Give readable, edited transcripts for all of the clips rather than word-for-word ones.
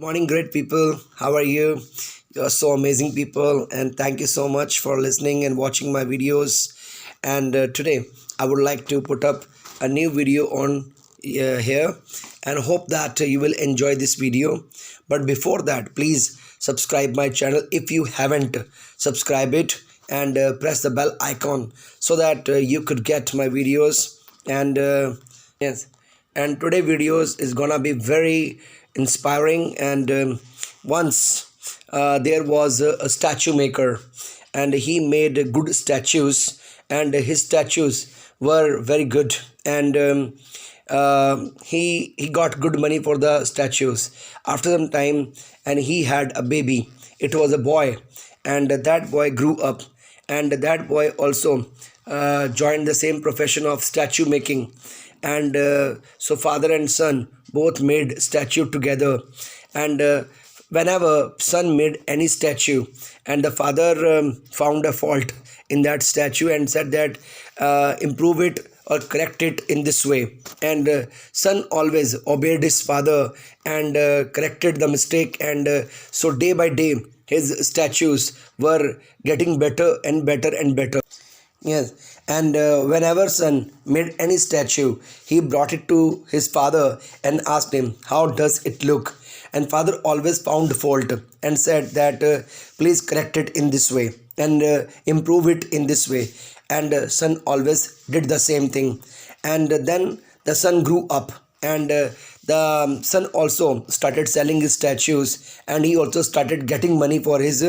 Morning, great people. How are you? You're so amazing people, and thank you so much for listening and watching my videos. And today, I would like to put up a new video on here, and hope that you will enjoy this video. But before that, please subscribe my channel if you haven't subscribed it, and press the bell icon so that you could get my videos. And yes, and today videos is gonna be very inspiring. And once there was a statue maker, and he made good statues, and his statues were very good. And he got good money for the statues. After some time, and he had a baby. It was a boy, and that boy grew up, and that boy also joined the same profession of statue making. And so father and son both made statue together. And whenever son made any statue, and the father found a fault in that statue and said that improve it or correct it in this way. And son always obeyed his father and corrected the mistake. And so day by day his statues were getting better and better and better. Yes, and whenever son made any statue, he brought it to his father and asked him, "How does it look?" And father always found fault and said that please correct it in this way and improve it in this way. And son always did the same thing. And then the son grew up, and the son also started selling his statues, and he also started getting money for his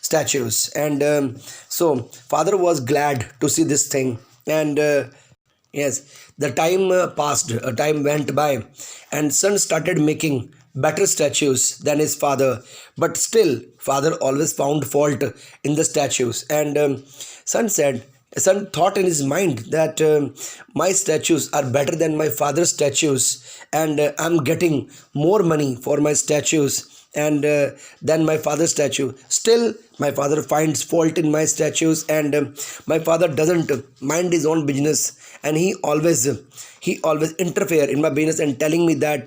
statues. And so father was glad to see this thing. And yes, the time passed, time went by, and son started making better statues than his father. But still father always found fault in the statues. And son said, son thought in his mind that my statues are better than my father's statues, and I'm getting more money for my statues and than my father's statue. Still my father finds fault in my statues. And my father doesn't mind his own business, and he always interfere in my business and telling me that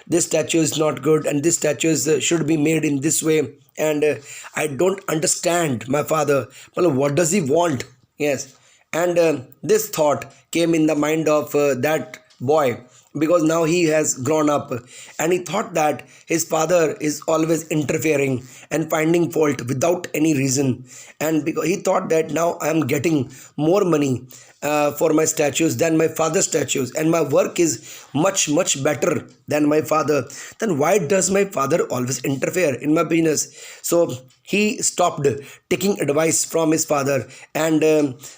this statue is not good, and this statue should be made in this way. And I don't understand my father. Well, what does he want? Yes, and this thought came in the mind of that boy, because now he has grown up, and he thought that his father is always interfering and finding fault without any reason. And because he thought that now I am getting more money for my statues than my father's statues, and my work is much better than my father, then why does my father always interfere in my business? So he stopped taking advice from his father. And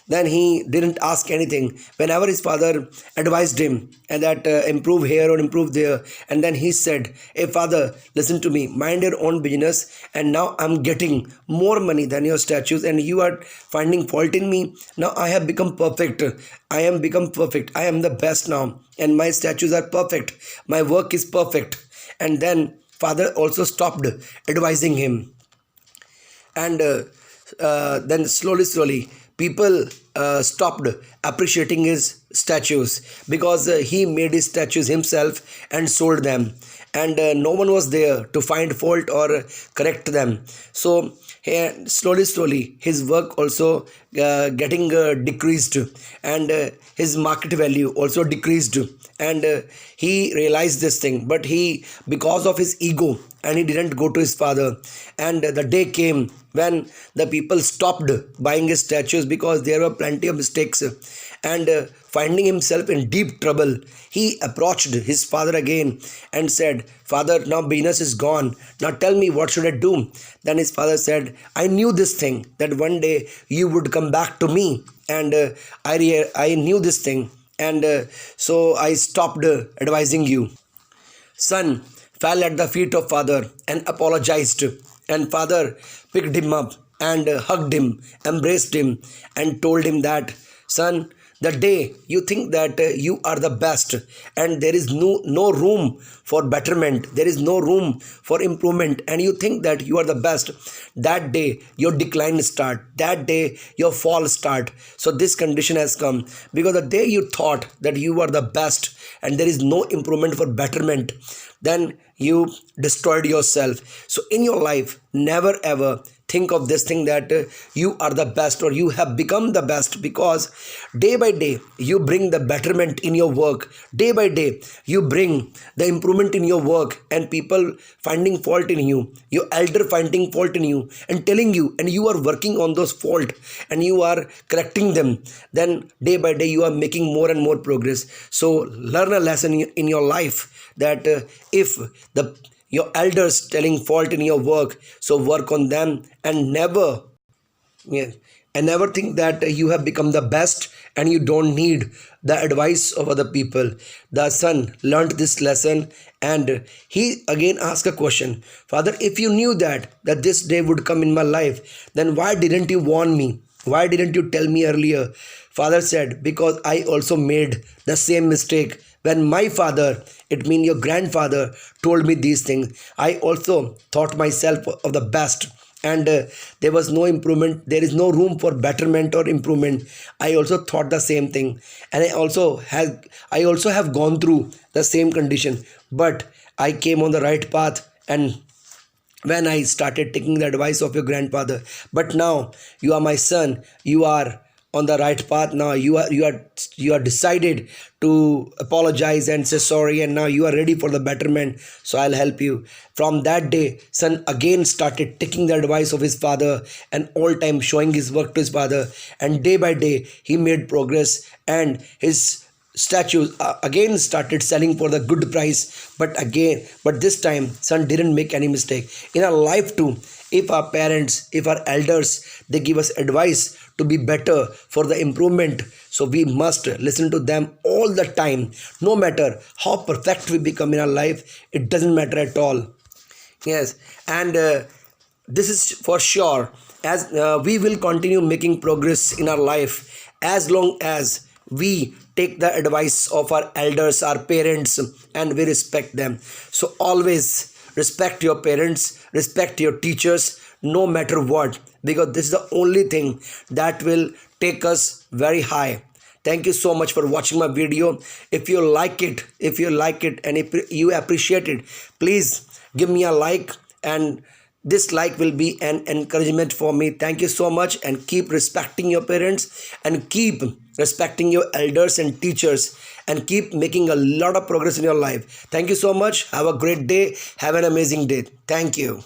then he didn't ask anything whenever his father advised him, and that improve here or improve there. And then he said, "Hey father, listen to me, mind your own business, and now I'm getting more money than your statues, and you are finding fault in me. Now I have become perfect. I am become perfect. I am the best now, and my statues are perfect. My work is perfect." And then father also stopped advising him. And then slowly people stopped appreciating his statues, because he made his statues himself and sold them. And no one was there to find fault or correct them. So slowly his work also getting decreased, and his market value also decreased. And he realized this thing, but he, because of his ego, and he didn't go to his father. And the day came when the people stopped buying his statues, because there were plenty of mistakes. And finding himself in deep trouble, he approached his father again and said, "Father, now business is gone. Now tell me, what should I do?" Then his father said, "I knew this thing, that one day you would come back to me. And I knew this thing. And so I stopped advising you." Son fell at the feet of father and apologized. And father picked him up and hugged him, embraced him, and told him that, "Son, the day you think that you are the best, and there is no room for betterment, there is no room for improvement, and you think that you are the best, that day your decline start, that day your fall start. So this condition has come, because the day you thought that you are the best and there is no improvement for betterment, then you destroyed yourself. So in your life, never ever think of this thing that you are the best or you have become the best, because day by day you bring the betterment in your work. Day by day you bring the improvement in your work, and people finding fault in you, your elder finding fault in you and telling you, and you are working on those fault and you are correcting them. Then day by day you are making more and more progress. So learn a lesson in your life that if the your elders telling fault in your work, so work on them, and never, yeah, and never think that you have become the best and you don't need the advice of other people. The son learned this lesson, and he again asked a question: Father, if you knew that this day would come in my life, then why didn't you warn me? Why didn't you tell me earlier? Father said, because I also made the same mistake. When my father, it means your grandfather, told me these things, I also thought myself of the best, and there was no improvement. There is no room for betterment or improvement. I also thought the same thing, and I also have gone through the same condition, but I came on the right path, and when I started taking the advice of your grandfather. But now you are my son. You are on the right path now. You are decided to apologize and say sorry, and now you are ready for the betterment. So I'll help you. From that day, son again started taking the advice of his father and all time showing his work to his father. And day by day, he made progress, and his statues again started selling for the good price. But this time son didn't make any mistake. In our life too, if our parents, if our elders, they give us advice to be better for the improvement, so we must listen to them all the time. No matter how perfect we become in our life, it doesn't matter at all. Yes, and this is for sure, as we will continue making progress in our life as long as we take the advice of our elders, our parents, and we respect them. So always respect your parents, respect your teachers, no matter what, because this is the only thing that will take us very high. Thank you so much for watching my video. If you like it and if you appreciate it, please give me a like, and this like will be an encouragement for me. Thank you so much, and keep respecting your parents, and keep respecting your elders and teachers, and keep making a lot of progress in your life. Thank you so much. Have a great day. Have an amazing day. Thank you.